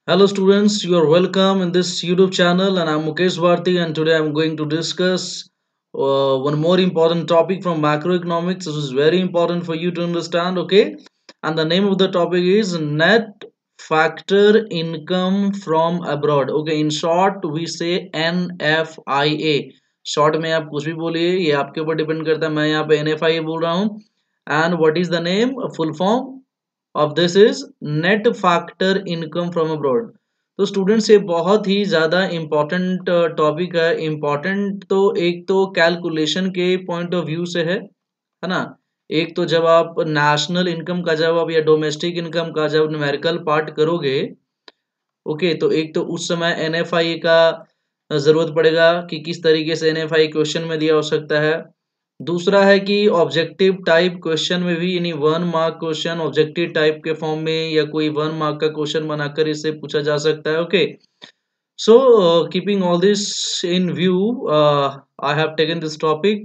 Hello students, you are welcome in this YouTube channel and I'm Mukesh Bharti and today I'm going to discuss one more important topic from macroeconomics. This is very important for you to understand, okay? And the name of the topic is net factor income from abroad. Okay, in short we say NFIA. Short में आप कुछ भी बोलिए, ये आपके ऊपर depend करता है. मैं यहाँ पे NFIA बोल रहा हूँ. And what is the name, full form of this is net factor income from abroad. तो स्टूडेंट्स ये बहुत ही ज़्यादा इम्पॉर्टेंट टॉपिक है. इम्पॉर्टेंट तो एक तो कैलकुलेशन के पॉइंट ऑफ व्यू से है ना. एक तो जब आप नेशनल इनकम का जब आप या डोमेस्टिक इनकम का जब न्यूमेरिकल पार्ट करोगे, ओके, तो एक तो उस समय एनएफआई का ज़रूरत पड़ेगा कि किस तरीके से एनएफआई क्वेश्चन में दिया हो सकता है. दूसरा है कि ऑब्जेक्टिव टाइप क्वेश्चन में भी, यानी 1 मार्क क्वेश्चन ऑब्जेक्टिव टाइप के फॉर्म में या कोई 1 मार्क का क्वेश्चन बनाकर इससे पूछा जा सकता है. Okay, so keeping all this in view, I have taken this topic.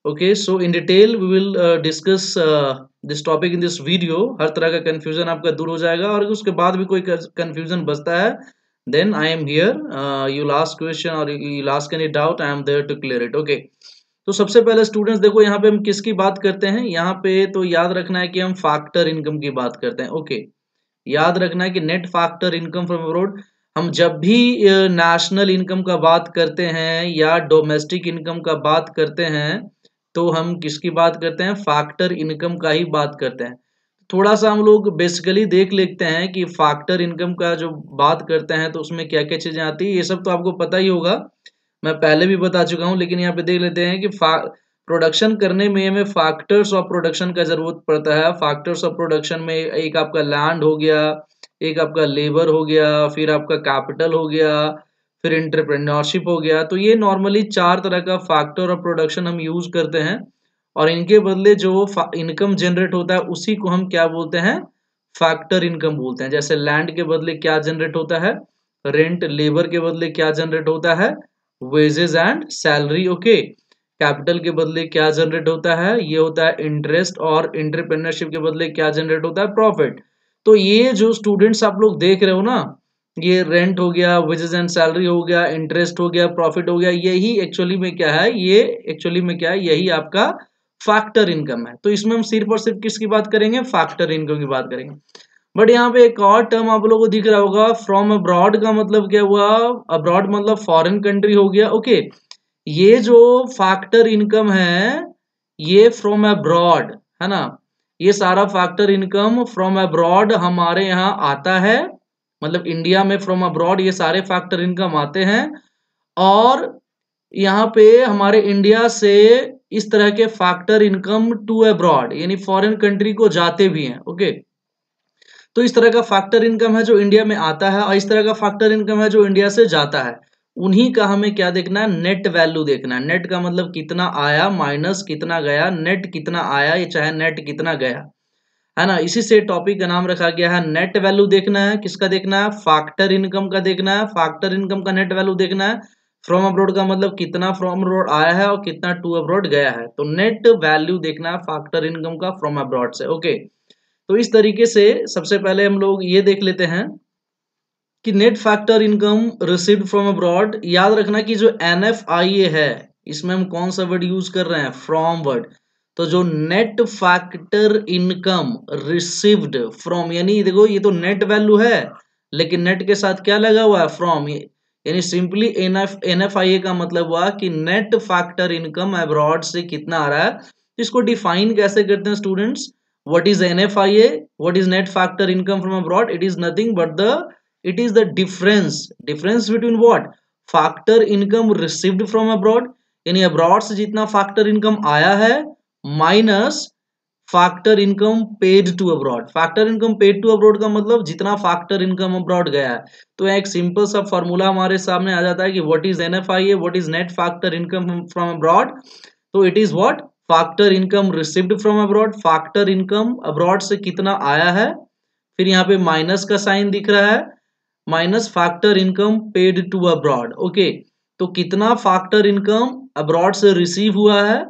Okay, so in detail we will discuss this topic in this video. हर तरह का confusion आपका दूर हो जाएगा और उसके बाद भी कोई confusion बचता है, then I am here. You'll ask question or you'll ask any doubt, I am there to clear it. Okay, तो सबसे पहले स्टूडेंट्स देखो यहाँ पे हम किसकी बात करते हैं. यहाँ पे तो याद रखना है कि हम फैक्टर इनकम की बात करते हैं. ओके, याद रखना है कि net factor income from abroad, हम जब भी नेशनल इनकम का बात करते हैं या डोमेस्टिक इनकम का बात करते हैं तो हम किसकी बात करते हैं, फैक्टर इनकम का ही बात करते हैं. थोड़ा सा हम लोग बेसिकली देख लेते हैं कि फैक्टर इनकम का जो बात करते हैं तो उसमें क्या क्या चीजें आती है. ये सब तो आपको पता ही होगा, मैं पहले भी बता चुका हूँ, लेकिन यहाँ पे देख लेते हैं कि प्रोडक्शन करने में हमें फैक्टर्स ऑफ प्रोडक्शन का जरूरत पड़ता है. फैक्टर्स ऑफ प्रोडक्शन में एक आपका लैंड हो गया, एक आपका लेबर हो गया, फिर आपका कैपिटल हो गया, फिर एंटरप्रेन्योरशिप हो गया. तो ये नॉर्मली 4 तरह का फैक्टर ऑफ प्रोडक्शन हम यूज करते हैं और इनके बदले जो इनकम जनरेट होता है उसी को हम क्या बोलते हैं, फैक्टर इनकम बोलते हैं. जैसे लैंड के बदले क्या जनरेट होता है, रेंट. लेबर के बदले क्या जनरेट होता है, wages and salary. Okay, capital के बदले क्या जनरेट होता है, ये होता है इंटरेस्ट. और एंटरप्रेन्योरशिप के बदले क्या जनरेट होता है, प्रॉफिट. तो ये जो स्टूडेंट्स आप लोग देख रहे हो ना, ये रेंट हो गया, वेजेस एंड सैलरी हो गया, इंटरेस्ट हो गया, प्रॉफिट हो गया, यही एक्चुअली में क्या है, ये एक्चुअली में क्या है, यही आपका फैक्टर इनकम है. तो इसमें हम सिर्फ और सिर्फ किसकी बात करेंगे, फैक्टर इनकम की बात करेंगे. बट यहाँ पे एक और टर्म आप लोगों को दिख रहा होगा, फ्रॉम अब्रॉड का मतलब क्या हुआ, अब्रॉड मतलब फॉरेन कंट्री हो गया. ओके, ये जो फैक्टर इनकम है ये फ्रॉम अब्रॉड है ना. ये सारा फैक्टर इनकम फ्रॉम अब्रॉड हमारे यहाँ आता है, मतलब इंडिया में फ्रॉम अब्रॉड ये सारे फैक्टर इनकम आते हैं और यहाँ पे हमारे इंडिया से इस तरह के फैक्टर इनकम टू अब्रॉड यानी फॉरेन कंट्री को जाते भी हैं. ओके, तो इस तरह का फैक्टर इनकम है जो इंडिया में आता है और इस तरह का फैक्टर इनकम है जो इंडिया से जाता है. उन्हीं का हमें क्या देखना है, नेट वैल्यू देखना है. नेट का मतलब कितना आया माइनस कितना गया, नेट कितना आया ये चाहे नेट कितना गया, है ना. इसी से टॉपिक का नाम रखा गया है नेट वैल्यू. देखना है किसका, देखना है फैक्टर इनकम का, देखना है फैक्टर इनकम का नेट वैल्यू देखना है. फ्रॉम अब्रॉड का मतलब कितना फ्रॉम अब्रॉड आया है और कितना टू अब्रॉड गया है. तो नेट वैल्यू देखना है फैक्टर इनकम का फ्रॉम अब्रॉड से. ओके, तो इस तरीके से सबसे पहले हम लोग ये देख लेते हैं कि net factor income received from abroad. याद रखना कि जो NFIA है इसमें हम कौन सा वर्ड यूज कर रहे हैं, फ्रॉम वर्ड. तो जो net factor income received from, यानी देखो ये तो नेट वैल्यू है लेकिन नेट के साथ क्या लगा हुआ है, फ्रॉम. यानी सिंपली NFIA का मतलब हुआ कि नेट फैक्टर इनकम अब्रॉड से कितना आ रहा है. इसको डिफाइन कैसे करते हैं students, what is NFIA, what is net factor income from abroad, it is nothing but it is the difference between what, factor income received from abroad यानी abroad से जितना फैक्टर इनकम आया है minus factor income paid to abroad. Factor income paid to abroad का मतलब जितना factor income abroad गया है. तो एक सिंपल सा फॉर्मूला हमारे सामने आ जाता है कि what is NFIA, what is net factor income from abroad. तो it is what, factor income received from abroad. Factor income abroad से कितना आया है, फिर यहाँ पे माइनस का साइन दिख रहा है, minus factor income paid to abroad. Okay, तो कितना फैक्टर इनकम अब्रॉड से रिसीव हुआ है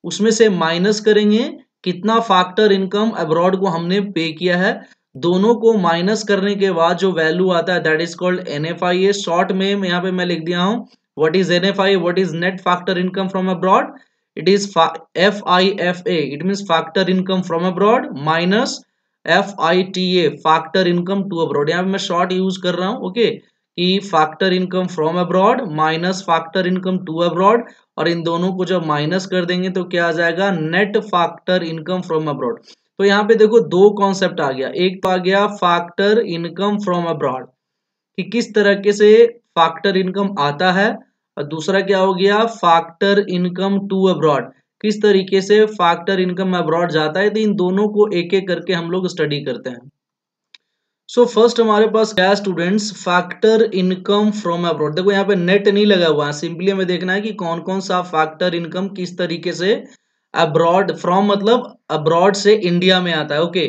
उसमें से माइनस करेंगे कितना फैक्टर इनकम अब्रॉड को हमने पे किया है. दोनों को माइनस करने के बाद जो वैल्यू आता है that is called NFIA। Short में यहाँ पे मैं लिख दिया हूँ what is NFIA, what is net factor income from abroad. It is FIFA, it means factor income from abroad minus FITA, factor income to abroad. यहाँ पे मैं शॉर्ट यूज कर रहा हूँ ओके, कि factor income from abroad minus factor income to abroad, और इन दोनों को जब माइनस कर देंगे तो क्या आ जाएगा, net factor income from abroad. तो यहाँ पे देखो दो कॉन्सेप्ट आ गया, एक तो आ गया फैक्टर इनकम फ्रॉम अब्रॉड कि किस तरीके से फैक्टर इनकम आता है, और दूसरा क्या हो गया, फैक्टर इनकम टू अब्रॉड, किस तरीके से फैक्टर इनकम अब्रॉड जाता है। तो इन दोनों को एक एक करके हम लोग स्टडी करते हैं। सो फर्स्ट हमारे पास क्या है students, factor income from abroad. देखो यहाँ पे नेट नहीं लगा हुआ है, सिंपली हमें देखना है कि कौन कौन सा फैक्टर इनकम किस तरीके से अब्रॉड, फ्रॉम मतलब अब्रॉड से इंडिया में आता है ओके।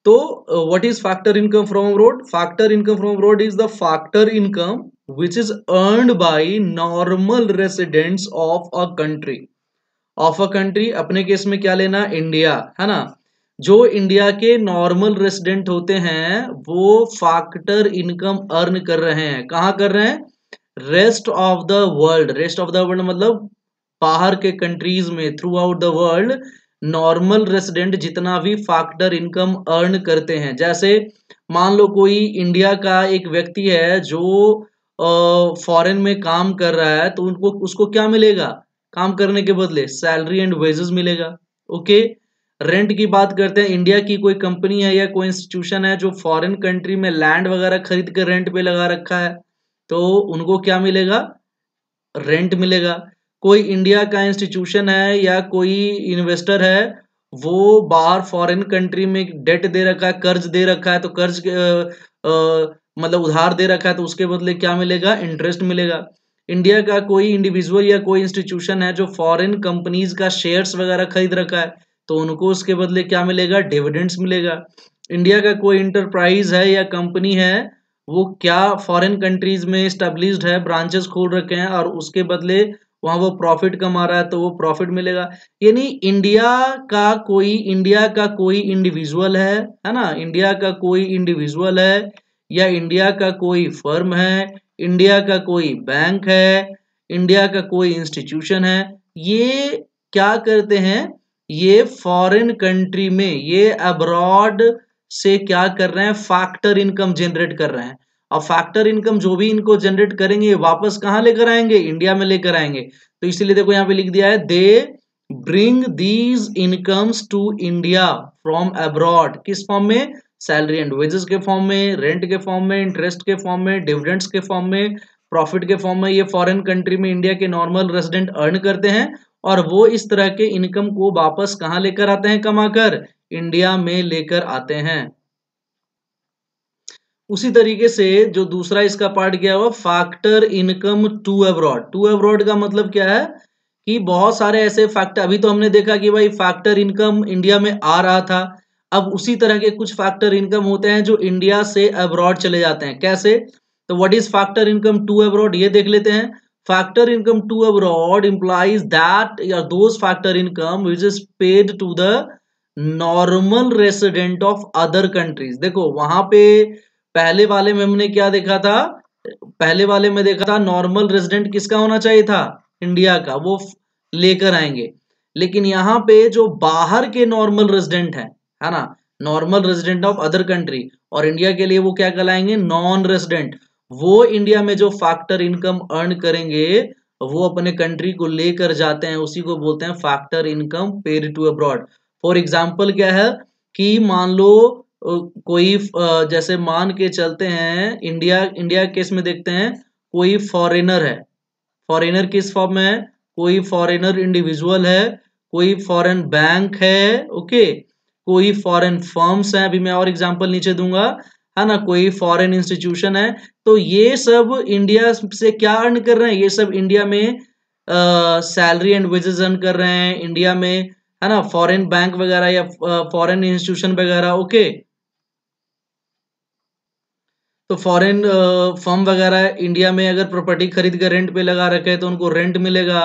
तो what is factor income from abroad, factor income from abroad is the factor income which is earned by normal residents of a country, of a country अपने case में क्या लेना, इंडिया है ना। जो इंडिया के नॉर्मल रेसिडेंट होते हैं वो फैक्टर इनकम अर्न कर रहे हैं, कहाँ कर रहे हैं, rest of the world. Rest of the world मतलब बाहर के कंट्रीज में, through out the world normal resident जितना भी फैक्टर इनकम अर्न करते हैं। जैसे मान लो कोई इंडिया का एक व्यक्ति है जो फॉरेन में काम कर रहा है, तो उनको उसको क्या मिलेगा, काम करने के बदले सैलरी एंड वेजेस मिलेगा ओके। रेंट की बात करते हैं, इंडिया की कोई कंपनी है या कोई इंस्टीट्यूशन है जो फॉरेन कंट्री में लैंड वगैरह खरीद कर रेंट पे लगा रखा है, तो उनको क्या मिलेगा, रेंट मिलेगा। कोई इंडिया का इंस्टीट्यूशन है या कोई इन्वेस्टर है वो बाहर फॉरेन कंट्री में डेट दे रखा है, कर्ज दे रखा है, तो कर्ज मतलब उधार दे रखा है, तो उसके बदले क्या मिलेगा, इंटरेस्ट मिलेगा। इंडिया का कोई इंडिविजुअल या कोई इंस्टीट्यूशन है जो फॉरेन कंपनीज का शेयर्स वगैरह खरीद रखा है, तो उनको उसके बदले क्या मिलेगा, डिविडेंड्स मिलेगा। इंडिया का कोई इंटरप्राइज है या कंपनी है वो क्या फॉरेन कंट्रीज में स्टेब्लिश्ड है, ब्रांचेस खोल रखे हैं, और उसके बदले वहां वो प्रॉफिट कमा रहा है, तो वो प्रॉफिट मिलेगा। यानी इंडिया का कोई इंडिविजुअल है ना, इंडिया का कोई इंडिविजुअल है या इंडिया का कोई फर्म है, इंडिया का कोई बैंक है, इंडिया का कोई इंस्टीट्यूशन है, ये क्या करते हैं, ये फॉरेन कंट्री में, ये अब्रॉड से क्या कर रहे हैं, फैक्टर इनकम जनरेट कर रहे हैं। और फैक्टर इनकम जो भी इनको जनरेट करेंगे वापस कहां लेकर आएंगे, इंडिया में लेकर आएंगे। तो इसीलिए देखो यहाँ पे लिख दिया है they bring these incomes to India from abroad, किस फॉर्म में, सैलरी एंड वेजेस के फॉर्म में, रेंट के फॉर्म में, इंटरेस्ट के फॉर्म में, डिविडेंड्स के फॉर्म में, प्रॉफिट के फॉर्म में। ये फॉरेन कंट्री में इंडिया के नॉर्मल रेजिडेंट अर्न करते हैं और वो इस तरह के इनकम को वापस कहां लेकर आते हैं, कमाकर इंडिया में लेकर आते हैं। उसी तरीके से जो दूसरा इसका पार्ट क्या हुआ, factor income to abroad. To abroad का मतलब क्या है कि बहुत सारे ऐसे फैक्टर, अभी तो हमने देखा कि भाई फैक्टर इनकम इंडिया में आ रहा था, अब उसी तरह के कुछ फैक्टर इनकम होते हैं जो इंडिया से अब्रॉड चले जाते हैं। कैसे, तो what is factor income to abroad, ये देख लेते हैं। Factor income to abroad implies that या those factor income which is paid to the normal resident of other countries. देखो वहां पे पहले वाले में हमने क्या देखा था, पहले वाले में देखा था नॉर्मल रेजिडेंट किसका होना चाहिए था, इंडिया का, वो लेकर आएंगे। लेकिन यहाँ पे जो बाहर के नॉर्मल रेजिडेंट है ना, normal resident of other country, और इंडिया के लिए वो क्या कहलाएंगे, नॉन रेजिडेंट। वो इंडिया में जो फैक्टर इनकम अर्न करेंगे वो अपने कंट्री को लेकर जाते हैं, उसी को बोलते हैं factor income paid to abroad. For example क्या है कि मान लो कोई जैसे मान के चलते हैं, इंडिया इंडिया केस में देखते हैं, कोई फॉरेनर है, फॉरेनर किस फॉर्म में है, कोई फॉरेनर इंडिविजुअल है, कोई फॉरेन बैंक है ओके, कोई फॉरेन फर्म्स है, अभी मैं और एग्जांपल नीचे दूंगा, है ना, कोई फॉरेन इंस्टीट्यूशन है। तो ये सब इंडिया से क्या अर्न कर रहे हैं, ये सब इंडिया में सैलरी एंड वेजेस अर्न कर रहे हैं इंडिया में, है ना, फॉरेन बैंक वगैरह या फॉरेन इंस्टीट्यूशन वगैरह ओके। तो फॉरेन फर्म वगैरह इंडिया में अगर प्रॉपर्टी खरीद कर रेंट पे लगा रखे हैं तो उनको रेंट मिलेगा,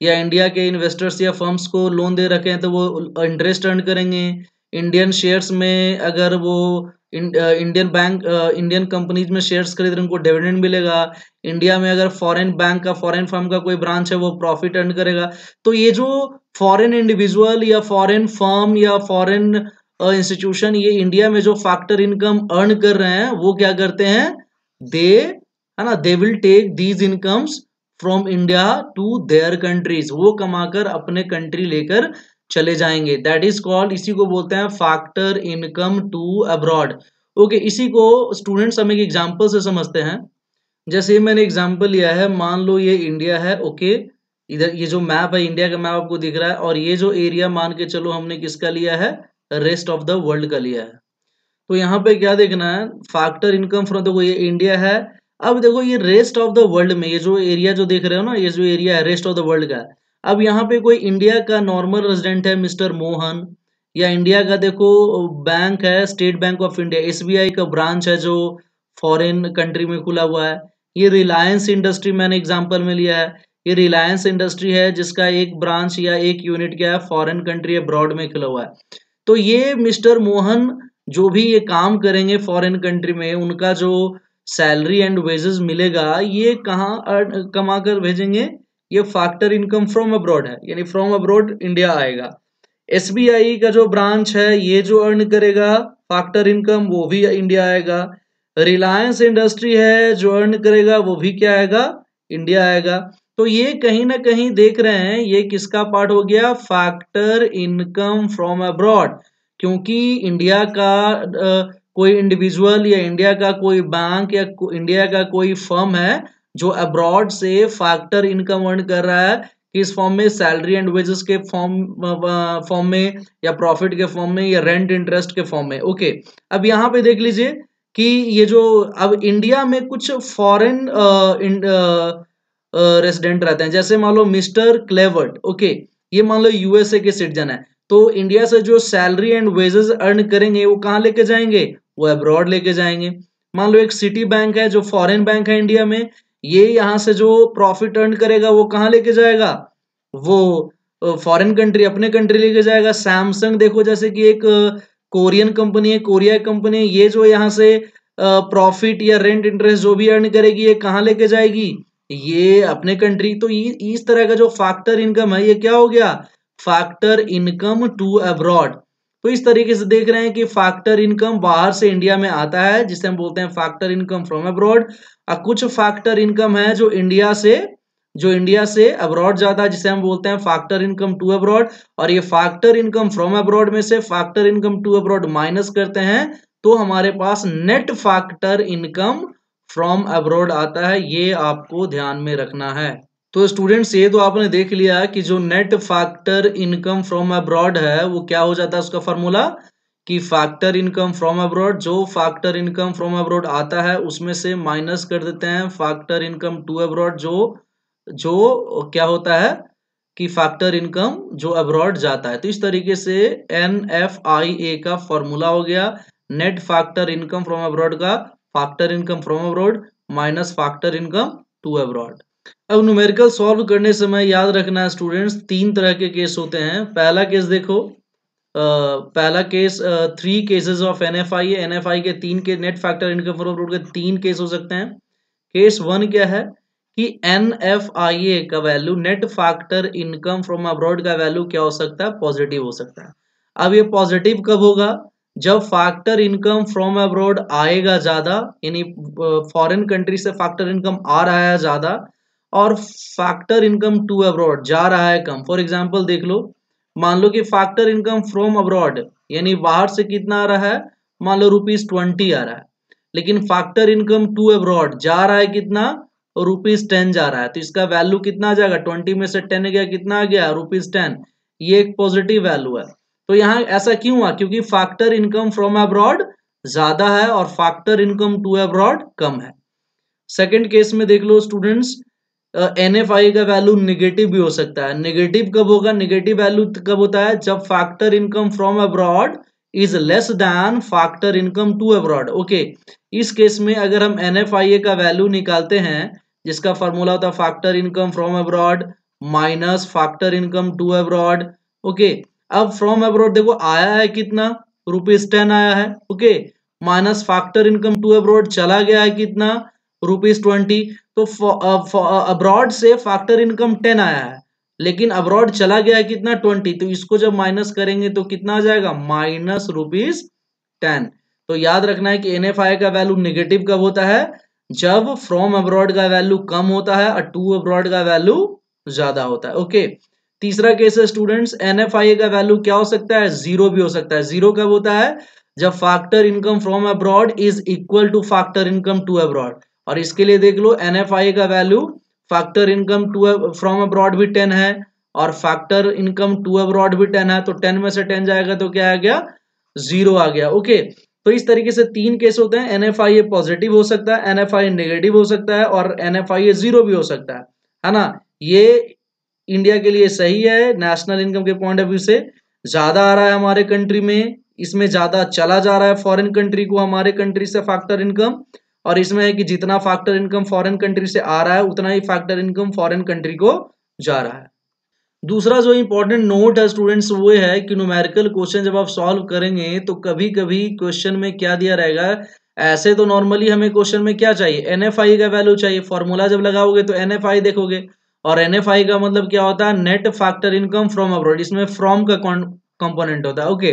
या इंडिया के इन्वेस्टर्स या फर्म्स को लोन दे रखे हैं तो वो इंटरेस्ट अर्न करेंगे। इंडियन शेयर्स में अगर वो इंडियन कंपनीज में शेयर्स खरीद रहे हैं, उनको डिविडेंड मिलेगा। इंडिया में अगर फॉरेन बैंक का, फॉरेन फर्म का कोई ब्रांच है, वो प्रॉफिट अर्न करेगा। तो ये जो फॉरेन इंडिविजुअल या फॉरेन फर्म या फॉरेन इंस्टीट्यूशन ये इंडिया में जो फैक्टर इनकम अर्न कर रहे हैं, वो क्या करते हैं, दे है ना, they will take these incomes from India to their countries, वो कमाकर अपने कंट्री लेकर चले जाएंगे। दैट इज कॉल्ड, इसी को बोलते हैं factor income to abroad. Okay, इसी को स्टूडेंट्स हम एक एग्जांपल से समझते हैं। जैसे मैंने एग्जांपल लिया है, मान लो ये इंडिया है। ओके, इधर ये जो मैप है, इंडिया का मैप आपको दिख रहा है, और ये जो एरिया मान के चलो हमने किसका लिया है, रेस्ट ऑफ द वर्ल्ड का लिया है। तो यहाँ पे क्या देखना है, फैक्टर इनकम फ्रॉम, देखो ये इंडिया है। अब देखो ये रेस्ट ऑफ द वर्ल्ड में ये जो एरिया जो देख रहे हो ना, ये जो एरिया है रेस्ट ऑफ द वर्ल्ड का, अब यहाँ पे कोई इंडिया का नॉर्मल रेजिडेंट है मिस्टर मोहन, या इंडिया का देखो बैंक है state bank of India, SBI का ब्रांच है जो फॉरेन कंट्री में खुला हुआ है। ये रिलायंस इंडस्ट्री मैंने एग्जाम्पल में लिया है, ये रिलायंस इंडस्ट्री है जिसका एक ब्रांच या एक यूनिट क्या है, फॉरेन कंट्री अब्रॉड में खुला हुआ है। तो ये मिस्टर मोहन जो भी ये काम करेंगे फॉरेन कंट्री में, उनका जो सैलरी एंड वेजेस मिलेगा, ये कहाँ कमा कर भेजेंगे, ये फैक्टर इनकम फ्रॉम अब्रॉड है, यानी फ्रॉम अब्रॉड इंडिया आएगा। एसबीआई का जो ब्रांच है ये जो अर्न करेगा फैक्टर इनकम, वो भी इंडिया आएगा। रिलायंस इंडस्ट्री है जो अर्न करेगा, वो भी क्या आएगा, इंडिया आएगा। तो ये कहीं ना कहीं देख रहे हैं, ये किसका पार्ट हो गया, फैक्टर इनकम फ्रॉम अब्रॉड। क्योंकि इंडिया का कोई इंडिविजुअल या इंडिया का कोई बैंक या इंडिया का कोई फर्म है जो अब्रॉड से फैक्टर इनकम अर्न कर रहा है, किस फॉर्म में, सैलरी एंड वेजेस के फॉर्म में, या प्रॉफिट के फॉर्म में, या रेंट इंटरेस्ट के फॉर्म में। ओके, अब यहाँ पे देख लीजिए कि ये जो अब इंडिया में कुछ फॉरेन रेसिडेंट रहते हैं, जैसे मान लो मिस्टर क्लेवर्ट। ओके, ये मान लो यूएसए के सिटीजन है, तो इंडिया से जो सैलरी एंड वेजेस अर्न करेंगे वो कहाँ लेके जाएंगे, वो अब्रॉड लेके जाएंगे। मान लो एक सिटी बैंक है जो फॉरेन बैंक है इंडिया में, ये यहाँ से जो प्रॉफिट अर्न करेगा वो कहाँ लेके जाएगा, वो फॉरेन कंट्री, अपने कंट्री लेके जाएगा। सैमसंग देखो, जैसे कि एक कोरियन कंपनी है, कोरिया कंपनी है, ये जो यहाँ से प्रॉफिट या रेंट इंटरेस्ट जो भी अर्न करेगी, ये कहाँ लेके जाएगी, ये अपने कंट्री। तो इस तरह का जो फैक्टर इनकम है, ये क्या हो गया, फैक्टर इनकम टू अब्रॉड। तो इस तरीके से देख रहे हैं कि फैक्टर इनकम बाहर से इंडिया में आता है, जिसे हम बोलते हैं फैक्टर इनकम फ्रॉम अब्रॉड। कुछ फैक्टर इनकम है जो इंडिया से अब्रॉड जाता है, जिसे हम बोलते हैं फैक्टर इनकम टू अब्रॉड। और ये फैक्टर इनकम फ्रॉम अब्रॉड में से factor income to abroad minus करते हैं, तो हमारे पास net factor income from abroad आता है। ये आपको ध्यान में रखना है। तो स्टूडेंट्स, ये तो आपने देख लिया कि जो net factor income from abroad है वो क्या हो जाता है, उसका फॉर्मूला, कि फैक्टर इनकम फ्रॉम अब्रॉड, जो फैक्टर इनकम फ्रॉम अब्रॉड आता है उसमें से माइनस कर देते हैं फैक्टर इनकम टू अब्रॉड, जो जो क्या होता है कि फैक्टर इनकम जो अब्रॉड जाता है। तो इस तरीके से NFIA का फॉर्मूला हो गया, net factor income from abroad का, factor income from abroad minus factor income to abroad. अब न्यूमेरिकल सॉल्व करने समय याद रखना है स्टूडेंट्स, तीन तरह के केस होते हैं। पहला केस देखो, पहला case, 3 cases of NFI। NFI के तीन के net factor income from abroad के 3 केस हो सकते हैं। केस 1 क्या है कि NFIA का value, net factor income from abroad का वैल्यू क्या हो सकता है, पॉजिटिव हो सकता है। अब ये पॉजिटिव कब होगा, जब फैक्टर इनकम फ्रॉम अब्रॉड आएगा ज्यादा, यानी फॉरेन कंट्री से फैक्टर इनकम आ रहा है ज्यादा, और फैक्टर इनकम टू अब्रॉड जा रहा है कम। फॉर एग्जांपल देख लो, मान लो कि फैक्टर इनकम फ्रॉम अब्रॉड यानी बाहर से कितना आ रहा है, मान लो ₹20 आ रहा है, लेकिन फैक्टर इनकम टू अब्रॉड जा रहा है कितना, ₹10 जा रहा है। तो इसका वैल्यू कितना आ जाएगा, 20 में से 10 गया, कितना आ गया, ₹10। ये एक पॉजिटिव वैल्यू है। तो यहाँ ऐसा क्यों हुआ, क्योंकि फैक्टर इनकम फ्रॉम अब्रॉड ज्यादा है और फैक्टर इनकम टू अब्रॉड कम है। सेकेंड केस में देख लो स्टूडेंट्स, NFI का वैल्यू निगेटिव भी हो सकता है। निगेटिव कब होगा, निगेटिव वैल्यू कब होता है, जब factor income from abroad is less than factor income to abroad. Okay, इस केस में अगर हम NFIA का वैल्यू निकालते हैं, जिसका फॉर्मूला होता है factor income from abroad minus factor income to abroad. Okay, अब फ्रॉम अब्रॉड देखो आया है कितना, ₹10 आया है। Okay, minus factor income to abroad चला गया है कितना, ₹20। तो अब्रॉड से फैक्टर इनकम 10 आया है, लेकिन अब्रॉड चला गया है कितना, 20। तो इसको जब माइनस करेंगे तो कितना आ जाएगा, माइनस ₹10। तो याद रखना है कि NFI का वैल्यू नेगेटिव कब होता है, जब फ्रॉम अब्रॉड का वैल्यू कम होता है और टू अब्रॉड का वैल्यू ज्यादा होता है। ओके, तीसरा केस है स्टूडेंट्स, NFI का वैल्यू क्या हो सकता है, जीरो भी हो सकता है। जीरो कब होता है, जब factor income from abroad is equal to factor income to abroad. और इसके लिए देख लो, NFI का value factor income to from abroad भी 10 है और फैक्टर इनकम टू अब्रॉड भी 10 है, तो 10 में से 10 जाएगा तो क्या आ गया, जीरो आ गया। ओके, तो इस तरीके से तीन केस होते हैं, NFI पॉजिटिव हो सकता है, NFI नेगेटिव हो सकता है और NFI जीरो भी हो सकता है ना। ये इंडिया के लिए सही है, नेशनल इनकम के पॉइंट ऑफ व्यू से ज्यादा आ रहा है हमारे कंट्री में, इसमें ज्यादा चला जा रहा है फॉरेन कंट्री को हमारे कंट्री से फैक्टर इनकम, और इसमें है कि जितना फैक्टर इनकम फॉरेन कंट्री से आ रहा है उतना ही फैक्टर इनकम फॉरेन कंट्री को जा रहा है। दूसरा जो इंपॉर्टेंट नोट है स्टूडेंट्स वो है कि न्यूमेरिकल क्वेश्चन जब आप सॉल्व करेंगे तो कभी कभी क्वेश्चन में क्या दिया रहेगा, ऐसे तो नॉर्मली हमें क्वेश्चन में क्या चाहिए, NFI का वैल्यू चाहिए, फॉर्मूला जब लगाओगे तो NFI देखोगे, और NFI का मतलब क्या होता है, net factor income from abroad, इसमें फ्रॉम का कंपोनेंट होता है। ओके,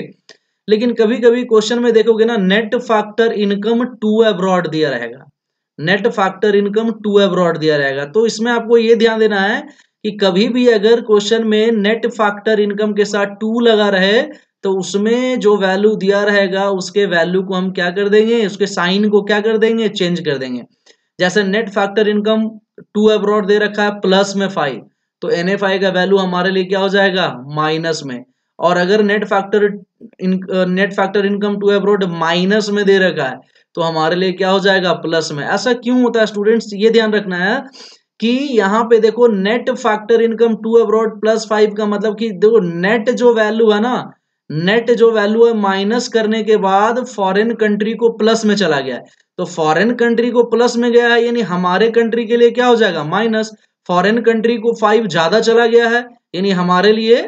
लेकिन कभी कभी क्वेश्चन में देखोगे ना, net factor income to abroad दिया रहेगा, net factor income to abroad दिया रहेगा। तो इसमें आपको ये ध्यान देना है कि कभी भी अगर क्वेश्चन में नेट फैक्टर इनकम के साथ टू लगा रहे तो उसमें जो वैल्यू दिया रहेगा उसके वैल्यू को हम क्या कर देंगे, उसके साइन को क्या कर देंगे, चेंज कर देंगे। जैसे net factor income to abroad दे रखा है प्लस में 5, तो NFI का वैल्यू हमारे लिए क्या हो जाएगा, माइनस में। और अगर net factor income to abroad minus में दे रखा है तो हमारे लिए क्या हो जाएगा, प्लस में। ऐसा क्यों होता है स्टूडेंट्स, ये ध्यान रखना है कि यहाँ पे देखो net factor income to abroad +5 का मतलब कि देखो नेट जो वैल्यू है ना, नेट जो वैल्यू है माइनस करने के बाद फॉरेन कंट्री को प्लस में चला गया है, तो फॉरेन कंट्री को प्लस में गया है यानी हमारे कंट्री के लिए क्या हो जाएगा, माइनस। फॉरेन कंट्री को 5 ज्यादा चला गया है यानी हमारे लिए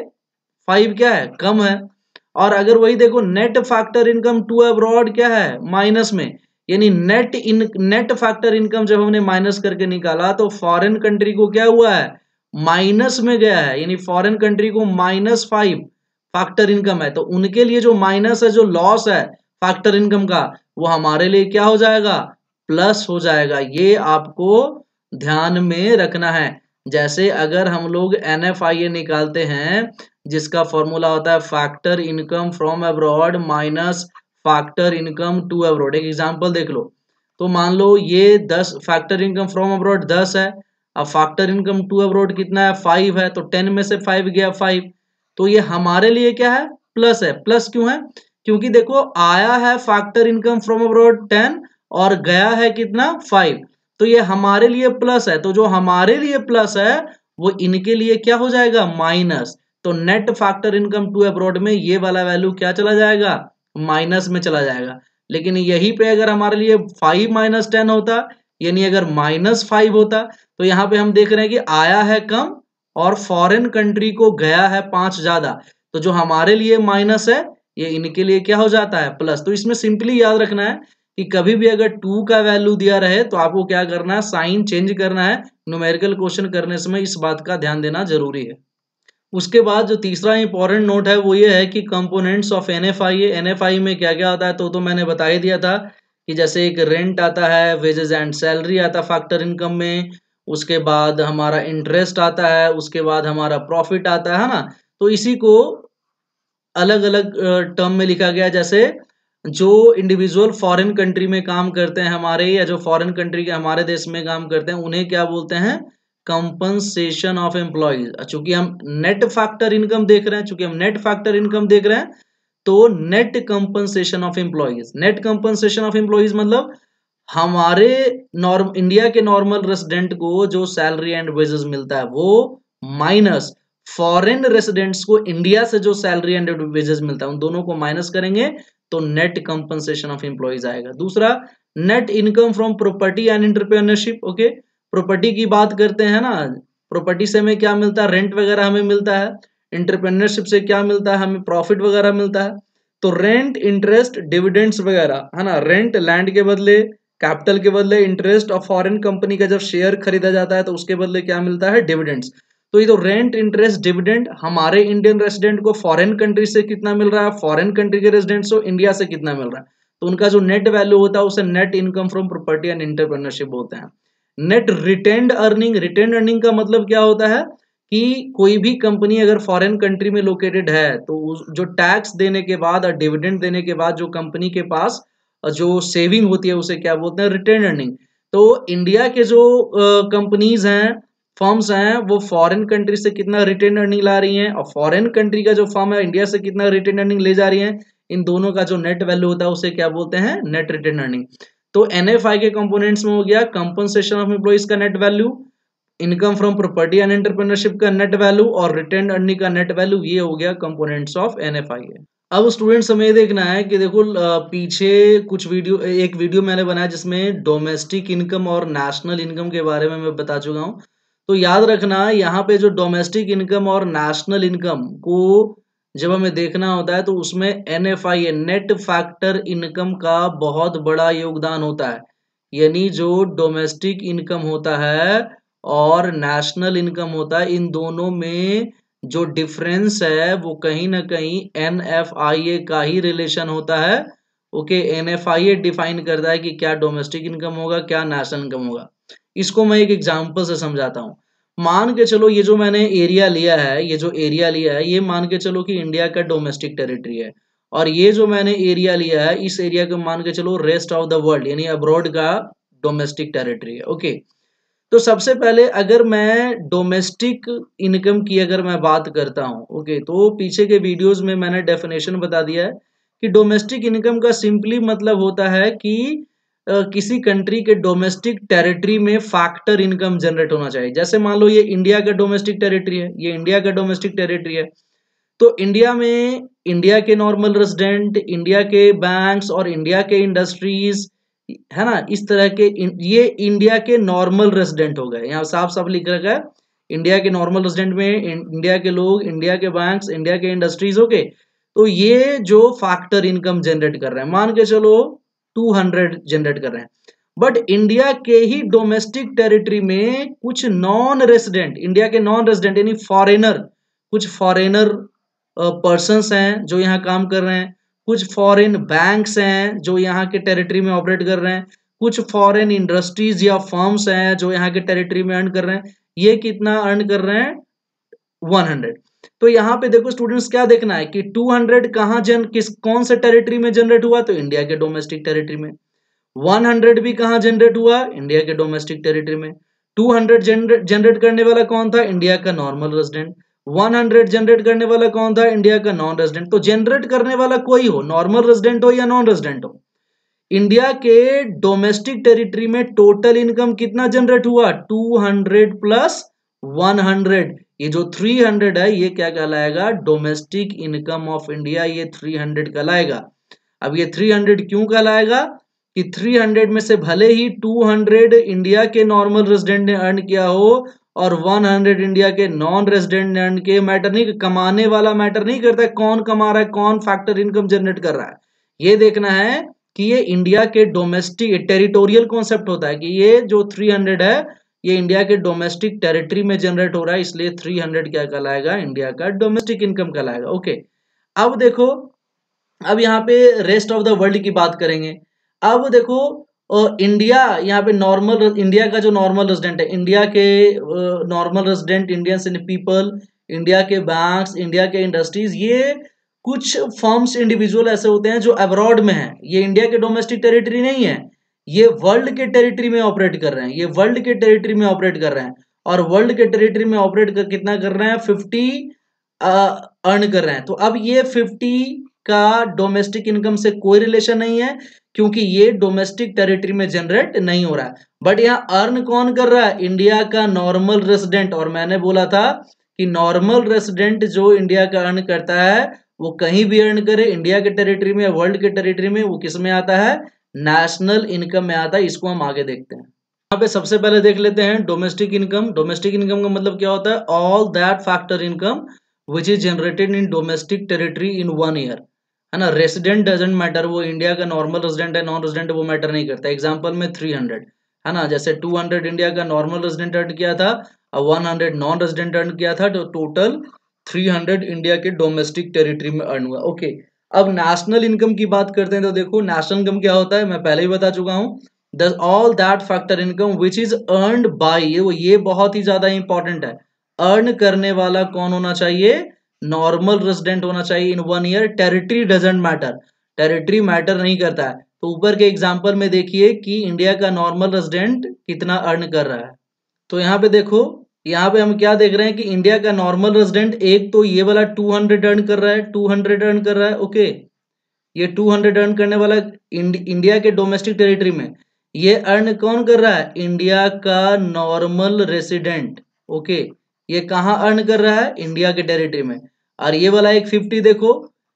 5 क्या है, कम है। और अगर वही देखो net factor income to abroad क्या है, माइनस में, यानी नेट फैक्टर इनकम जब हमने माइनस करके निकाला तो फॉरेन कंट्री को क्या हुआ है, माइनस में गया है, यानी फॉरेन कंट्री को -5 फैक्टर इनकम है, तो उनके लिए जो माइनस है, जो लॉस है फैक्टर इनकम का, वो हमारे लिए क्या हो जाएगा, प्लस हो जाएगा। ये आपको ध्यान में रखना है। जैसे अगर हम लोग NFIA निकालते हैं जिसका फॉर्मूला होता है factor income from abroad minus factor income to abroad. एक एग्जांपल देख लो, तो मान लो ये 10 फैक्टर इनकम फ्रॉम अब्रॉड 10 है, अब फैक्टर इनकम टू अब्रॉड कितना है, 5 है, तो 10 में से 5 गया 5, तो ये हमारे लिए क्या है, प्लस है। प्लस क्यों है, क्योंकि देखो आया है फैक्टर इनकम फ्रॉम अब्रॉड 10 और गया है कितना, 5, तो ये हमारे लिए प्लस है, तो जो हमारे लिए प्लस है वो इनके लिए क्या हो जाएगा, माइनस। तो net factor income to abroad में ये वाला वैल्यू क्या चला जाएगा, माइनस में चला जाएगा। लेकिन यहीं पे अगर हमारे लिए 5 - 10 होता, यानी अगर -5 होता, तो यहाँ पे हम देख रहे हैं कि आया है कम और फॉरेन कंट्री को गया है 5 ज्यादा, तो जो हमारे लिए माइनस है ये इनके लिए क्या हो जाता है, प्लस। तो इसमें सिंपली याद रखना है कि कभी भी अगर 2 का वैल्यू दिया रहे तो आपको क्या करना है, साइन चेंज करना है। न्यूमेरिकल क्वेश्चन करने समय इस बात का ध्यान देना जरूरी है। उसके बाद जो तीसरा इंपॉर्टेंट नोट है वो ये है कि कंपोनेंट्स ऑफ NFI है, NFI में क्या क्या आता है, तो मैंने बता ही दिया था कि जैसे एक रेंट आता है, वेजेस एंड सैलरी आता है फैक्टर इनकम में, उसके बाद हमारा इंटरेस्ट आता है, उसके बाद हमारा प्रॉफिट आता है ना। तो इसी को अलग अलग टर्म में लिखा गया, जैसे जो इंडिविजुअल फॉरेन कंट्री में काम करते हैं हमारे, या जो फॉरेन कंट्री के हमारे देश में काम करते हैं, उन्हें क्या बोलते हैं, कंपनसेशन ऑफ एम्प्लॉइज। चूंकि हम नेट फैक्टर इनकम देख रहे हैं, चूंकि हम नेट फैक्टर इनकम देख रहे हैं, तो net compensation of employees, net compensation of employees मतलब हमारे इंडिया के नॉर्मल रेसिडेंट को जो सैलरी एंड वेजेस मिलता है वो, माइनस फॉरेन रेसिडेंट्स को इंडिया से जो सैलरी एंड वेजेस मिलता है, उन दोनों को माइनस करेंगे तो नेट कंपनसेशन ऑफ एम्प्लॉइज आएगा। दूसरा, net income from property and entrepreneurship. Okay, property की बात करते हैं ना, प्रॉपर्टी से हमें क्या मिलता है, रेंट वगैरह हमें मिलता है। एंटरप्रेन्योरशिप से क्या मिलता है, हमें प्रॉफिट वगैरह मिलता है। तो रेंट, इंटरेस्ट, डिविडेंड्स वगैरह, है ना, रेंट लैंड के बदले, कैपिटल के बदले इंटरेस्ट, और फॉरेन कंपनी का जब शेयर खरीदा जाता है तो उसके बदले क्या मिलता है, डिविडेंड्स। तो ये तो रेंट, इंटरेस्ट, डिविडेंड हमारे इंडियन रेसिडेंट को फॉरेन कंट्री से कितना मिल रहा है, फॉरेन कंट्री के रेसिडेंट्स को इंडिया से कितना मिल रहा है, तो उनका जो नेट वैल्यू होता है उसे net income from property and entrepreneurship बोलते हैं। Net retained earning, retained earning का मतलब क्या होता है कि कोई भी कंपनी अगर फॉरेन कंट्री में लोकेटेड है तो जो टैक्स देने के बाद और डिविडेंड देने के बाद जो कंपनी के पास जो सेविंग होती है उसे क्या बोलते हैं, रिटेन्ड अर्निंग। तो इंडिया के जो कंपनीज हैं, फर्म्स हैं, वो फॉरेन कंट्री से कितना रिटेन अर्निंग ला रही हैं, और फॉरेन कंट्री का जो फर्म है इंडिया से कितना रिटेन अर्निंग ले जा रही है, इन दोनों का जो नेट वैल्यू होता है उसे क्या बोलते हैं, नेट रिटेन अर्निंग। तो एनएफआई के कंपोनेंट्स में हो गया कंपनसेशन ऑफ एम्प्लॉइज का net value, income from property and entrepreneurship का नेट वैल्यू, और रिटेन अर्निंग का नेट वैल्यू। ये हो गया कंपोनेंट्स ऑफ एनएफआई है। अब स्टूडेंट्स हमें ये देखना है कि देखो पीछे कुछ वीडियो, एक वीडियो मैंने बनाया जिसमें डोमेस्टिक इनकम और नेशनल इनकम के बारे में मैं बता चुका हूँ। तो याद रखना यहाँ पे जो डोमेस्टिक इनकम और नेशनल इनकम को जब हमें देखना होता है तो उसमें एनएफआई, नेट फैक्टर इनकम का बहुत बड़ा योगदान होता है। यानी जो डोमेस्टिक इनकम होता है और नेशनल इनकम होता है, इन दोनों में जो डिफरेंस है वो कहीं ना कहीं एनएफआईए का ही रिलेशन होता है। ओके, एनएफआईए डिफाइन करता है कि क्या डोमेस्टिक इनकम होगा, क्या नेशनल इनकम होगा। इसको मैं एक एग्जांपल से समझाता हूँ। मान के चलो ये जो मैंने एरिया लिया है, ये जो एरिया लिया है ये मान के चलो कि इंडिया का डोमेस्टिक टेरिटरी है, और ये जो मैंने एरिया लिया है इस एरिया को मान के चलो रेस्ट ऑफ द वर्ल्ड यानी अब्रॉड का डोमेस्टिक टेरिटरी है। ओके, तो सबसे पहले अगर मैं डोमेस्टिक इनकम की अगर मैं बात करता हूं, ओके, तो पीछे के वीडियोस में मैंने डेफिनेशन बता दिया है कि डोमेस्टिक इनकम का सिंपली मतलब होता है कि किसी कंट्री के डोमेस्टिक टेरिटरी में फैक्टर इनकम जनरेट होना चाहिए। जैसे मान लो ये इंडिया का डोमेस्टिक टेरिटरी है, ये इंडिया का डोमेस्टिक टेरिटरी है, तो इंडिया में इंडिया के नॉर्मल रेजिडेंट, इंडिया के बैंक्स और इंडिया के इंडस्ट्रीज, है ना, इस तरह के ये इंडिया के नॉर्मल रेजिडेंट हो गए। यहाँ साफ साफ लिख रखा है इंडिया के नॉर्मल रेजिडेंट में इंडिया के लोग, इंडिया के बैंक्स, इंडिया के इंडस्ट्रीज। ओके, तो ये जो फैक्टर इनकम जनरेट कर रहे हैं मान के चलो 200 जनरेट कर रहे हैं, बट इंडिया के ही डोमेस्टिक टेरिटरी में कुछ नॉन रेजिडेंट, इंडिया के नॉन रेजिडेंट यानी फॉरेनर, कुछ फॉरेनर पर्सन्स हैं जो यहाँ काम कर रहे हैं, कुछ फॉरेन बैंक्स हैं जो यहाँ के टेरिटरी में ऑपरेट कर रहे हैं, कुछ फॉरेन इंडस्ट्रीज या फर्म्स हैं जो यहाँ के टेरिटरी में अर्न कर रहे हैं। ये कितना अर्न कर रहे हैं, 100। तो यहाँ पे देखो स्टूडेंट्स क्या देखना है कि 200 कहाँ कौन से टेरिटरी में जनरेट हुआ, तो इंडिया के डोमेस्टिक टेरिटरी में। 100 भी कहाँ जनरेट हुआ, इंडिया के डोमेस्टिक टेरिटरी में। 200 जनरेट करने वाला कौन था, इंडिया का नॉर्मल रेजिडेंट। 100 जनरेट करने वाला कौन था, इंडिया का नॉन रेजिडेंट। तो जनरेट करने वाला कोई हो, नॉर्मल रेजिडेंट हो या नॉन रेजिडेंट हो, इंडिया के डोमेस्टिक टेरिटरी में टोटल इनकम कितना जनरेट हुआ, 200 प्लस 100। ये जो 300 है ये क्या कहलाएगा, डोमेस्टिक इनकम ऑफ इंडिया, ये 300 कहलाएगा। अब ये 300 क्यों कहलाएगा कि 300 में से भले ही 200 इंडिया के नॉर्मल रेजिडेंट ने अर्न किया हो और 100 इंडिया के नॉन रेजिडेंट ने अर्न किए, मैटर नहीं, कमाने वाला मैटर नहीं करता कौन कमा रहा है, कौन फैक्टर इनकम जनरेट कर रहा है। ये देखना है कि ये इंडिया के डोमेस्टिक टेरिटोरियल कॉन्सेप्ट होता है कि ये जो 300 है ये इंडिया के डोमेस्टिक टेरिटरी में जनरेट हो रहा है, इसलिए 300 क्या कहलाएगा, इंडिया का डोमेस्टिक इनकम कहलाएगा। ओके, अब देखो, अब यहाँ पे रेस्ट ऑफ द वर्ल्ड की बात करेंगे। अब देखो इंडिया, यहाँ पे नॉर्मल, इंडिया का जो नॉर्मल रेजिडेंट है, इंडिया के normal resident, Indian people, India के बैंक्स, इंडिया के इंडस्ट्रीज, ये कुछ फर्म्स, इंडिविजुअल ऐसे होते हैं जो अब्रॉड में हैं, ये इंडिया के डोमेस्टिक टेरिटरी नहीं है, ये वर्ल्ड के टेरिटरी में ऑपरेट कर रहे हैं, ये वर्ल्ड के टेरिटरी में ऑपरेट कर रहे हैं, और वर्ल्ड के टेरिटरी में ऑपरेट कर कितना कर रहे हैं, 50 अर्न कर रहे हैं। तो अब ये 50 का डोमेस्टिक इनकम से कोई रिलेशन नहीं है क्योंकि ये डोमेस्टिक टेरिटरी में जनरेट नहीं हो रहा है, बट यहाँ अर्न कौन कर रहा है, इंडिया का नॉर्मल रेजिडेंट। और मैंने बोला था कि नॉर्मल रेजिडेंट जो इंडिया का अर्न करता है वो कहीं भी अर्न करे, इंडिया के टेरिटरी में, वर्ल्ड के टेरिटरी में, वो किस में आता है, नेशनल इनकम में आता है। इसको हम आगे देखते हैं। यहाँ पे सबसे पहले देख लेते हैं डोमेस्टिक इनकम। डोमेस्टिक इनकम का मतलब क्या होता है, all that factor income which is generated in domestic territory in 1 year, है ना। रेसिडेंट डजेंट मैटर, वो इंडिया का नॉर्मल रेजिडेंट है नॉन रेजिडेंट वो मैटर नहीं करता। एग्जांपल में 300, है ना, जैसे 200 इंडिया का नॉर्मल रेजिडेंट अर्न किया था और 100 नॉन रेजिडेंट अर्न किया था, तो टोटल 300 इंडिया के डोमेस्टिक टेरिटरी में अर्न हुआ। ओके, अब नेशनल इनकम की बात करते हैं तो देखो नेशनल इनकम क्या होता है, मैं पहले ही बता चुका हूँ। The all that factor income which is earned bye, ये बहुत ही ज्यादा इंपॉर्टेंट है। अर्न करने वाला कौन होना चाहिए, नॉर्मल रेजिडेंट होना चाहिए इन 1 year. Territory doesn't matter, territory matter नहीं करता है। तो ऊपर के एग्जांपल में देखिए कि इंडिया का नॉर्मल रेजिडेंट कितना अर्न कर रहा है। तो यहाँ पे देखो, यहाँ पे हम क्या देख रहे हैं कि इंडिया का नॉर्मल रेजिडेंट एक तो ये वाला 200 अर्न कर रहा है, 200 अर्न कर रहा है। ओके, ये 200 अर्न करने वाला इंडिया के डोमेस्टिक टेरिटरी में, ये अर्न कौन कर रहा है, इंडिया का नॉर्मल रेसिडेंट। ओके, ये कहाँ अर्न कर रहा है, इंडिया के टेरिटरी में। और ये वाला एक 50 देखो,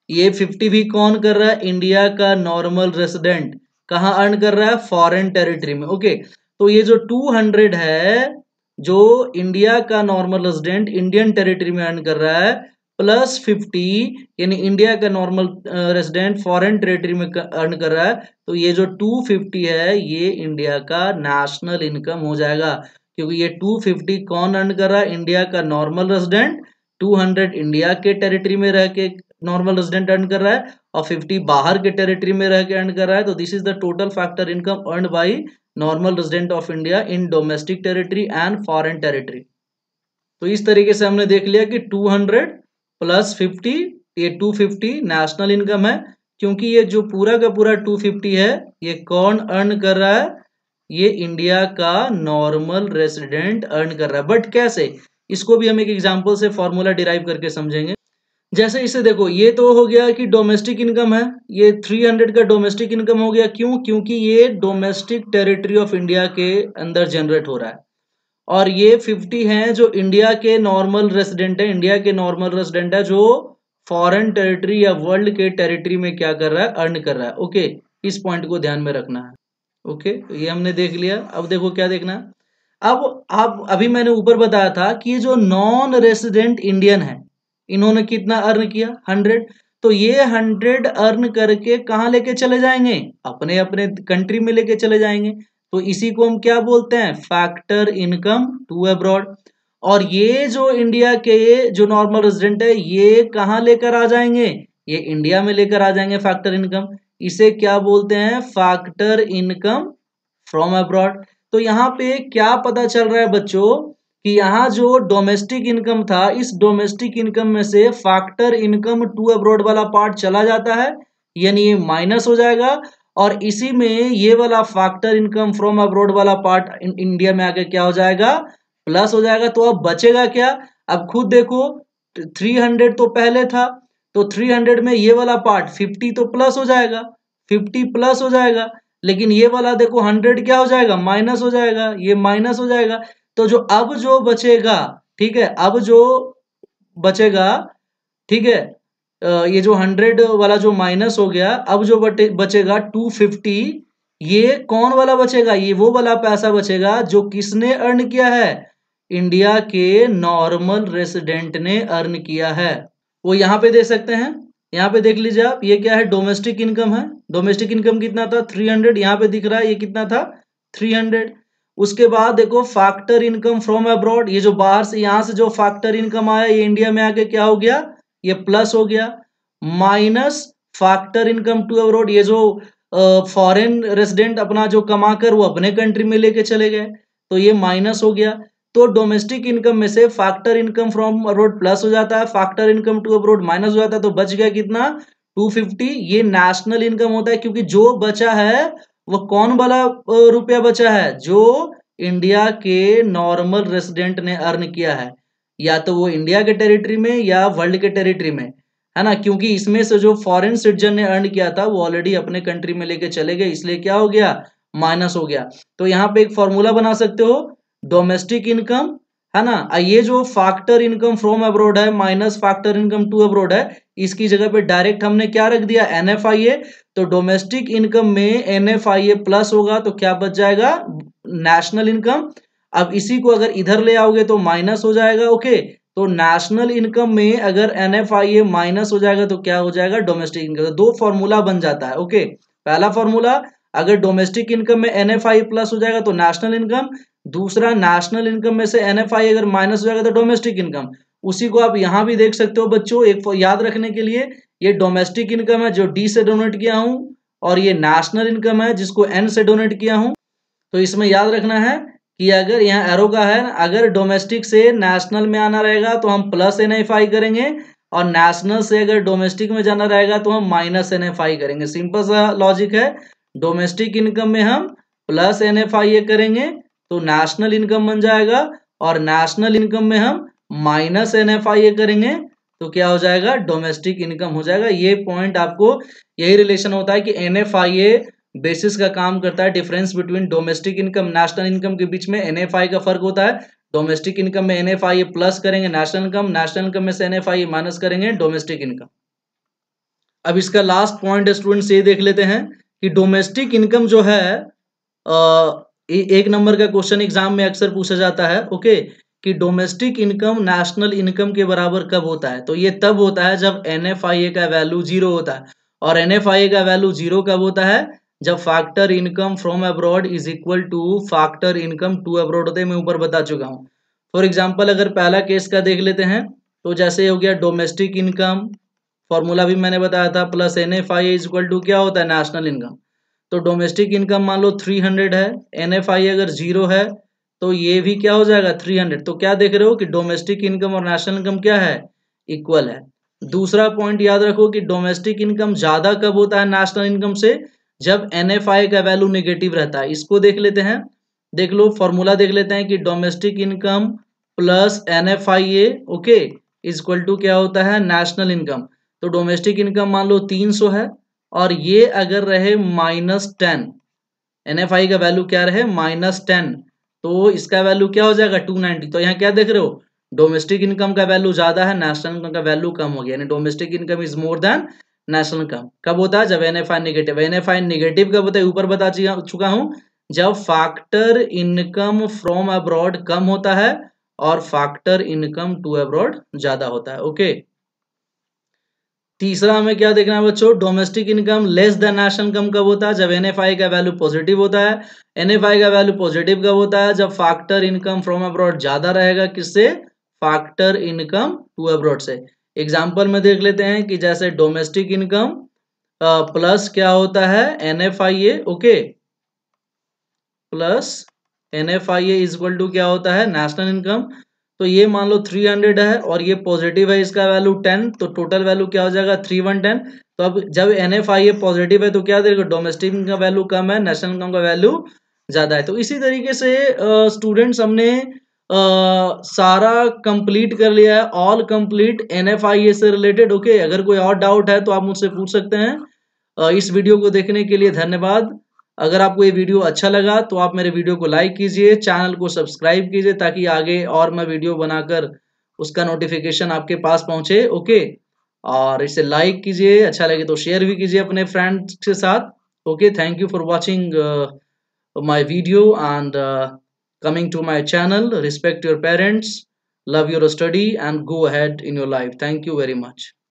ये 50 भी कौन कर रहा है, इंडिया का नॉर्मल रेसिडेंट। कहाँ अर्न कर रहा है, फॉरेन टेरिटरी में। ओके, तो ये जो 200 है, जो इंडिया का नॉर्मल रेसिडेंट इंडियन टेरिटरी में अर्न कर रहा है, प्लस 50 यानी इंडिया का नॉर्मल रेसिडेंट फॉरेन टेरिटरी में अर्न कर रहा है, तो ये जो 250 है ये इंडिया का नेशनल इनकम हो जाएगा। क्योंकि ये 250 कौन अर्न कर रहा है, इंडिया का नॉर्मल रेसिडेंट, 200 इंडिया के टेरिटरी में रह के नॉर्मल रेसिडेंट अर्न कर रहा है और 50 बाहर के टेरिटरी में रह के अर्न कर रहा है। तो this is the total factor income earned by normal resident of India in domestic territory and foreign territory. तो इस तरीके से हमने देख लिया कि 200 प्लस 50, ये 250 नेशनल इनकम है। क्योंकि ये जो पूरा का पूरा 250 है, ये कौन अर्न कर रहा है, ये इंडिया का नॉर्मल रेसिडेंट अर्न कर रहा है। बट कैसे, इसको भी हम एक एग्जांपल से फॉर्मूला डिराइव करके समझेंगे। जैसे इसे देखो, ये तो हो गया कि डोमेस्टिक इनकम है, ये 300 का डोमेस्टिक इनकम हो गया। क्यों, क्योंकि ये डोमेस्टिक टेरिटरी ऑफ इंडिया के अंदर जनरेट हो रहा है। और ये 50 हैं जो इंडिया के नॉर्मल रेसिडेंट है, इंडिया के नॉर्मल रेसिडेंट है जो फॉरेन टेरिटरी या वर्ल्ड के टेरिटरी में क्या कर रहा है, अर्न कर रहा है। ओके, इस पॉइंट को ध्यान में रखना है। ओके, तो ये हमने देख लिया। अब देखो क्या देखना है, अब अभी मैंने ऊपर बताया था कि ये जो नॉन रेसिडेंट इंडियन है, इन्होंने कितना अर्न किया, 100। तो ये 100 अर्न करके कहाँ लेके चले जाएंगे, अपने अपने कंट्री में लेके चले जाएंगे। तो इसी को हम क्या बोलते हैं, फैक्टर इनकम टू अब्रॉड। और ये जो इंडिया के जो नॉर्मल रेजिडेंट है, ये कहाँ लेकर आ जाएंगे, ये इंडिया में लेकर आ जाएंगे फैक्टर इनकम। इसे क्या बोलते हैं, फैक्टर इनकम फ्रॉम अब्रॉड। तो यहाँ पे क्या पता चल रहा है बच्चों कि यहाँ जो डोमेस्टिक इनकम था, इस डोमेस्टिक इनकम में से फैक्टर इनकम टू अब्रॉड वाला पार्ट चला जाता है, यानी ये माइनस हो जाएगा। और इसी में ये वाला फैक्टर इनकम फ्रॉम अब्रॉड वाला पार्ट इंडिया में आके क्या हो जाएगा, प्लस हो जाएगा। तो अब बचेगा क्या, अब खुद देखो, 300 तो पहले था, तो 300 में ये वाला पार्ट 50 तो प्लस हो जाएगा, 50 प्लस हो जाएगा। लेकिन ये वाला देखो 100 क्या हो जाएगा, माइनस हो जाएगा, ये माइनस हो जाएगा। तो जो अब जो बचेगा, ठीक है, अब जो बचेगा, ठीक है, ये जो 100 वाला जो माइनस हो गया, अब जो बचेगा 250, ये कौन वाला बचेगा, ये वो वाला पैसा बचेगा जो किसने अर्न किया है, इंडिया के नॉर्मल रेसिडेंट ने अर्न किया है। वो यहाँ पे दे सकते हैं, यहाँ पे देख लीजिए आप, ये क्या है, डोमेस्टिक इनकम है। डोमेस्टिक इनकम कितना था, 300, यहाँ पे दिख रहा है ये कितना था, 300। उसके बाद देखो फैक्टर इनकम फ्रॉम अब्रॉड, ये जो बाहर से यहाँ से जो फैक्टर इनकम आया, ये इंडिया में आके क्या हो गया, ये प्लस हो गया। Minus factor income to abroad, ये जो फॉरेन रेसिडेंट अपना जो कमा कर वो अपने कंट्री में लेके चले गए, तो ये माइनस हो गया। तो डोमेस्टिक इनकम में से factor income from abroad plus हो जाता है, factor income to abroad minus हो जाता है, तो बच गया कितना, 250। ये नेशनल इनकम होता है, क्योंकि जो बचा है वो कौन वाला रुपया बचा है, जो इंडिया के नॉर्मल रेसिडेंट ने अर्न किया है, या तो वो इंडिया के टेरिटरी में या वर्ल्ड के टेरिटरी में, है ना। क्योंकि इसमें से जो फॉरेन सिटीजन ने अर्न किया था वो ऑलरेडी अपने कंट्री में लेके चले गए, इसलिए क्या हो गया, माइनस हो गया। तो यहाँ पे एक फॉर्मूला बना सकते हो, डोमेस्टिक इनकम, है ना, ये जो फैक्टर इनकम फ्रॉम अब्रॉड है minus factor income to abroad है, इसकी जगह पे डायरेक्ट हमने क्या रख दिया, NFIA। तो डोमेस्टिक इनकम में NFIA प्लस होगा तो क्या बच जाएगा, नेशनल इनकम। अब इसी को अगर इधर ले आओगे तो माइनस हो जाएगा। ओके, तो नेशनल इनकम में अगर NFIA माइनस हो जाएगा तो क्या हो जाएगा, डोमेस्टिक इनकम। तो दो फॉर्मूला बन जाता है। ओके, पहला फॉर्मूला, अगर डोमेस्टिक इनकम में NFI प्लस हो जाएगा तो नेशनल इनकम, दूसरा नेशनल इनकम में से NFI अगर माइनस हो जाएगा तो डोमेस्टिक इनकम। उसी को आप यहां भी देख सकते हो बच्चों, एक याद रखने के लिए, ये डोमेस्टिक इनकम है जो D से डोनेट किया हूं, और ये नेशनल इनकम है जिसको N से डोनेट किया हूं। तो इसमें याद रखना है कि अगर यहाँ एरो का है, अगर डोमेस्टिक से नेशनल में आना रहेगा तो हम प्लस NFI करेंगे, और नेशनल से अगर डोमेस्टिक में जाना रहेगा तो हम माइनस NFI करेंगे। सिंपल सा लॉजिक है। डोमेस्टिक इनकम में हम प्लस NFI करेंगे तो नेशनल इनकम बन जाएगा, और नेशनल इनकम में हम माइनस NFI करेंगे तो क्या हो जाएगा, डोमेस्टिक इनकम हो जाएगा। ये पॉइंट आपको, यही रिलेशन होता है कि NFIA बेसिस का काम करता है। Difference between domestic income national income के बीच में NFI का फर्क होता है। डोमेस्टिक इनकम में NFI प्लस करेंगे नेशनल इनकम, नेशनल इनकम में से NFI माइनस करेंगे डोमेस्टिक इनकम। अब इसका लास्ट पॉइंट स्टूडेंट्स ये देख लेते हैं कि डोमेस्टिक इनकम जो है, एक नंबर का क्वेश्चन एग्जाम में अक्सर पूछा जाता है। ओके, कि डोमेस्टिक इनकम नेशनल इनकम के बराबर कब होता है। तो ये तब होता है जब NFIA का वैल्यू जीरो होता है। और NFIA का वैल्यू जीरो कब होता है, जब factor income from abroad is equal to factor income to abroad होते हैं। मैं ऊपर बता चुका हूँ। फॉर एग्जाम्पल अगर पहला केस का देख लेते हैं, तो जैसे हो गया डोमेस्टिक इनकम, फॉर्मूला भी मैंने बताया था, plus NFIA is equal to क्या होता है, नेशनल इनकम। तो डोमेस्टिक इनकम मान लो 300 है, NFI अगर जीरो है तो ये भी क्या हो जाएगा 300। तो क्या देख रहे हो कि डोमेस्टिक इनकम और नेशनल इनकम क्या है, इक्वल है। दूसरा पॉइंट याद रखो कि डोमेस्टिक इनकम ज्यादा कब होता है नेशनल इनकम से, जब NFI का वैल्यू नेगेटिव रहता है। इसको देख लेते हैं, देख लो फॉर्मूला देख लेते हैं कि domestic income plus NFIA okay is equal to क्या होता है, नेशनल इनकम। तो डोमेस्टिक इनकम मान लो 300 है, और ये अगर रहे -10, NFI का वैल्यू क्या रहे -10, तो इसका वैल्यू क्या हो जाएगा 290। तो यहाँ क्या देख रहे हो, डोमेस्टिक इनकम का वैल्यू ज्यादा है, नेशनल इनकम का वैल्यू कम हो गया, यानी domestic income is more than national income. कब होता है, जब NFI नेगेटिव। NFI नेगेटिव कब होता है, ऊपर बता चुका हूं, जब फैक्टर इनकम फ्रॉम अब्रॉड कम होता है और फैक्टर इनकम टू अब्रॉड ज्यादा होता है। ओके, तीसरा हमें क्या देखना है बच्चों, domestic income less than national income कब होता है, जब NFI का वैल्यू पॉजिटिव होता है। NFI का वैल्यू पॉजिटिव कब होता है, जब फैक्टर इनकम फ्रॉम अब्रॉड ज्यादा रहेगा, किससे, फैक्टर इनकम टू अब्रॉड से। एग्जांपल में देख लेते हैं कि जैसे डोमेस्टिक इनकम प्लस क्या होता है, NFIA okay, plus NFIA is equal to क्या होता है, नेशनल इनकम। तो ये मान लो 300 है और ये पॉजिटिव है, इसका वैल्यू 10, तो टोटल वैल्यू क्या हो जाएगा 3110। तो अब जब NFIA पॉजिटिव है तो क्या देगा, डोमेस्टिक का वैल्यू कम है, नेशनल इनकम का वैल्यू ज्यादा है। तो इसी तरीके से स्टूडेंट्स हमने सारा कंप्लीट कर लिया है, ऑल कंप्लीट NFIA से रिलेटेड। ओके, अगर कोई और डाउट है तो आप मुझसे पूछ सकते हैं। इस वीडियो को देखने के लिए धन्यवाद। अगर आपको ये वीडियो अच्छा लगा तो आप मेरे वीडियो को लाइक कीजिए, चैनल को सब्सक्राइब कीजिए, ताकि आगे और मैं वीडियो बनाकर उसका नोटिफिकेशन आपके पास पहुंचे। ओके, और इसे लाइक कीजिए, अच्छा लगे तो शेयर भी कीजिए अपने फ्रेंड्स के साथ। Okay, thank you for watching my video and coming to my channel. Respect your parents, love your study and go ahead in your life. Thank you very much.